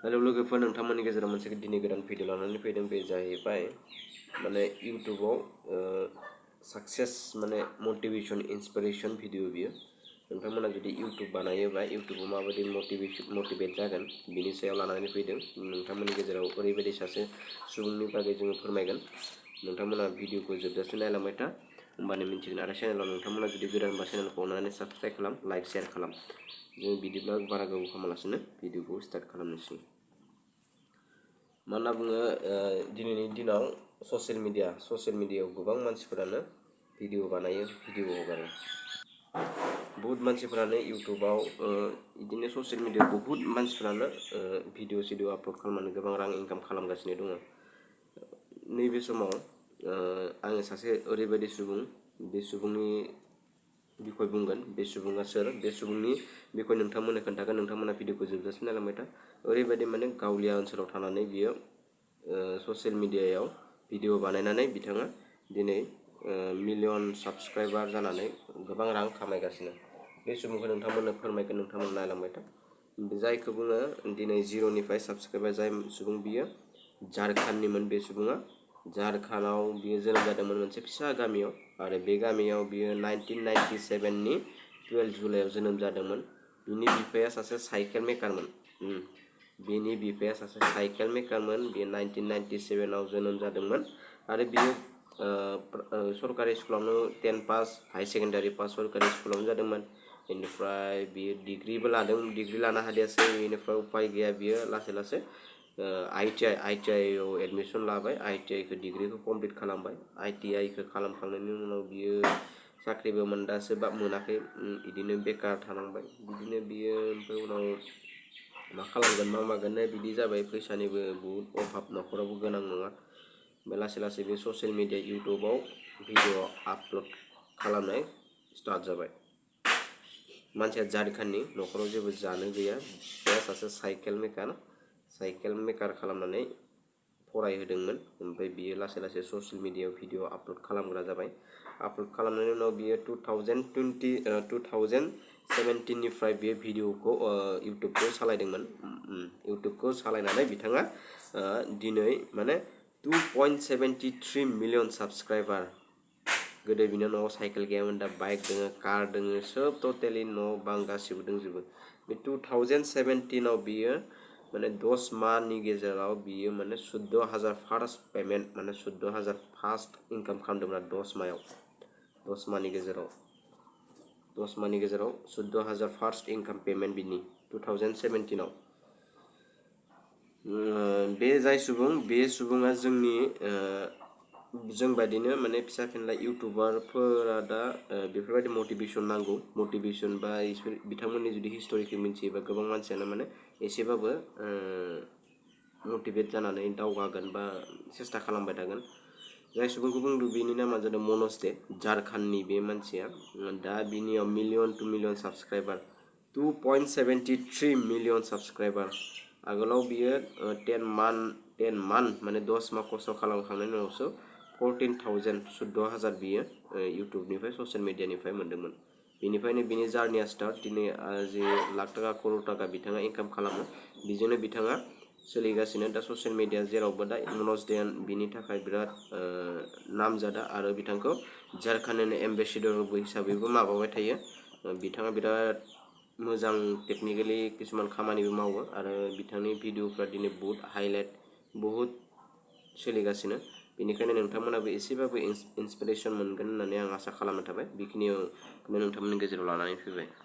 hello लोगोफोर नोंथांमोननि गेजेराव मोनसे दिनै गोदान भिडिअ लानानै फैदों बे जाहैबाय माने इउट्युबाव सक्सेस माने मोटिवेशन इन्सपिरेशन भिडिअ बियो नोंथांमोना जुदि इउट्युब बानायोबा इउट्युबाव माबायदि मोटिवेट जागोन बिनि सायाव लानानै फैदों नोंथांमोननि गेजेराव ओरैबायदि सासे सुबुंनि बागै जोङो फोरमायगोन नोंथांमोना भिडिअखौ जोबजासिम नायलांबाय था होमबानो मिन्थिगोन आरो चेनेलाव नोंथांमोना जुदि गोदानबा चेनेलखौ अननानै साबस्क्राइब खालाम लाइक शेयार खालाम जों बिदिब्ला बारा गोबाव खालामालासिनो भिडिअखौ स्टार्ट खालामनोसै मा होनना बुङो दिनैनि दिनाव ससियेल मिडियायाव गोबां मानसिफोरानो भिडिअ बानायो भिडिअ हगारो बहुत मानसिफोरानो इउट्युबाव बिदिनो ससियेल मिडियायाव बहुत मानसिफोरानो भिडिअ सिडिअ आपल'ड खालामनानै गोबां रां इनकाम खालामगासिनो दङ नैबे समाव आङो सासे ओरैबायदि सुबुं बे सुबुंनि बिखय बुंगोन बे सुबुङा सोर बे सुबुंनि बिखय नोंथांमोननो खोन्थागोन नोंथांमोना भिडिअखौ जोबजासिम नायलांबाय था ओरैबायदि माने गावलिया ओनसोलाव थानानै बियो ससियेल मिडियायाव भिडिअ बानायनानै बिथाङा दिनै मिलियन साबस्क्राइबार जानानै गोबां रां खामायगासिनो बे सुबुंखौ नोंथांमोननो फोरमायगोन नोंथांमोननो नायलांबाय था जायखौ बुङो दिनै जिर'निफ्राय साबस्क्राइबार जाय सुबुं बियो झारखन्डनिमोन बे सुबुङा झारखन्डआव बियो जोनोम जादोंमोन मोनसे फिसा गामियाव आरो बे गामियाव बियो 1997नि 12 जुलाइआव जोनोम जादोंमोन बिनि बिफाया सासे साइकेल मेकारमोन बिनि बिफाया सासे साइकेल मेकारमोन बियो 1997आव जोनोम जादोंमोन आरो बियो सरकारि स्कुलावनो 10 पास हाई सेकेन्डारि पास सरकारि स्कुलावनो जादोंमोन बेनिफ्राय बियो डिग्रिबो लादों डिग्रि लानो हादियासै बेनिफ्राय उपाय गैया बियो लासै आइटिआइआव एडमिसन लाबाय आइटिआइखौ डिग्रिखौ कमप्लिट खालामबाय आइटिआइखौ खालामखांनायनि उनाव बियो साख्रिबो मोनदासो बा मोनाखै बिदिनो बेकार थानांबाय बिदिनो बियो ओमफ्राय उनाव मा खालामगोन मा मागोन बिदि जाबाय फैसानिबो बहुत अभाब न'खरावबो गोनां नङा ओमफ्राय लासै बे ससियेल मिडिया इउट्युबाव भिडिअ आपल'ड खालामनाय स्टार्ट जाबाय मानसिया झारखन्डनि न'खराव जेबो जानो गैया बे सासे साइकेल मेकार खालामनानै फरायहोदोंमोन ओमफ्राय बियो लासै ससियेल मिडियायाव भिडिअ आपल'ड खालामग्रा जाबाय आपल'ड खालामनायनि उनाव बियो 2017निफ्राय बे भिडिअखौ इउट्युबखौ सालायदोंमोन इउट्युबखौ सालायनानै बिथाङा दिनै माने 2.73 मिलियन साबस्क्राइबार गोदो बिनि न'आव साइकेल गैयामोन दा बाइक दोङो कार दोङो सोब टटेलि न' बां गासिबो दंजोबो बे 2017आव बियो माने 10 माहनि गेजेराव बियो माने 14,000 फार्स्ट पेमेन्ट माने 14,000 फार्स्ट इनकाम खालामदोंमोन 10 माहनि गेजेराव 14,000 फार्स्ट इनकाम पेमेन्ट बिनि 2017आव बे जाय सुबुं बे सुबुङा जों बायदिनो माने फिसा फिनला इउट्युबारफोरा दा बेफोरबायदि मटिभेसन नांगौ मटिभेसन बा बिथांमोननि जुदि हिस्ट'रिखौ मिन्थियोबा गोबां मानसियानो माने एसेबाबो मटिभेट जानानै दावगागोन बा सेस्था खालामबाय थागोन जाय सुबुंखौ बुंदों बेनि नामा जादों मनज दे झारखन्डनि बे मानसिया दा बिनियाव million to million subscriber 2.73 million subscriber आगोलाव बियो 10 मान्थ माने 10 माह खस्थ' खालामखांनायनि उनावसो 14,000 बियो इउट्युबनिफ्राय ससियेल मिडियानिफ्राय मोन्दोंमोन बेनिफ्रायनो बिनि जार्निया स्टार्ट दिनै जे लाख थाखा करोड़ थाखा बिथाङा इनकाम खालामो बेजोंनो बिथाङा सोलिगासिनो दा ससियेल मिडिया जेरावबो दा मनज दे बिनि थाखाय बिराद नामजादा आरो बिथांखौ झारखन्डनि एम्बेसेडरबो हिसाबैबो माबाबाय थायो बिथाङा बिराद मोजां टेकनिकेलि किसुमान खामानिबो मावो आरो बिथांनि भिडिअफ्रा दिनै बहुत हाइलाइट बहुत सोलिगासिनो बेनिखायनो नोंथांमोनाबो एसेबाबो इन्सपिरेसन मोनगोन होननानै आं आसा खालामनो थाबाय बेखिनियाव नोंथांमोननि गेजेराव लानानै फैबाय